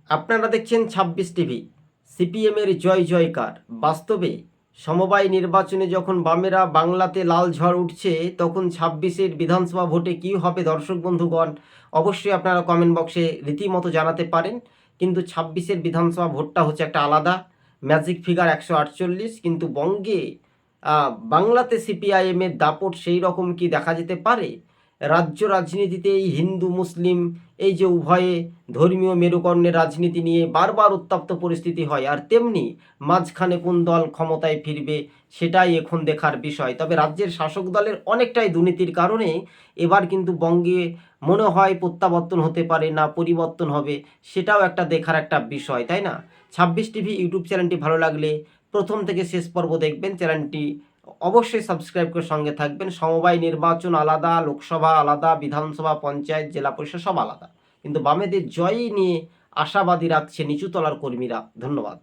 আপনারা দেখছেন ২৬ টিভি। সিপিএমের জয় জয়কার। বাস্তবে সমবায় নির্বাচনে যখন বামেরা বাংলাতে লাল ঝড় উঠছে, তখন ২৬-এর বিধানসভা ভোটে কী হবে দর্শক বন্ধুগণ, অবশ্যই আপনারা কমেন্ট বক্সে রীতিমতো জানাতে পারেন। কিন্তু ২৬-এর বিধানসভা ভোটটা হচ্ছে একটা আলাদা ম্যাজিক ফিগার ১৪৮, কিন্তু বঙ্গে বাংলাতে সিপিআইএমের দাপট সেই রকম কি দেখা যেতে পারে? রাজ্য রাজনীতিতে এই হিন্দু মুসলিম এই যে উভয়ে ধর্মীয় মেরুকরণের রাজনীতি নিয়ে বারবার উত্তপ্ত পরিস্থিতি হয়, আর তেমনি মাঝখানে কোন দল ক্ষমতায় ফিরবে সেটাই এখন দেখার বিষয়। তবে রাজ্যের শাসক দলের অনেকটাই দুর্নীতির কারণে এবার কিন্তু বঙ্গে মনে হয় প্রত্যাবর্তন হতে পারে, না পরিবর্তন হবে সেটাও একটা দেখার একটা বিষয়, তাই না? ২৬ টিভি ইউটিউব চ্যানেলটি ভালো লাগলে প্রথম থেকে শেষ পর্ব দেখবেন। চ্যানেলটি অবশ্যই সাবস্ক্রাইব করে সঙ্গে থাকবেন। সমবায় নির্বাচন আলাদা, লোকসভা আলাদা, বিধানসভা, পঞ্চায়েত, জেলা পরিষদ সব আলাদা, কিন্তু বামেদের জয়ই নিয়ে আশাবাদী রাখছে নিচুতলার কর্মীরা। ধন্যবাদ।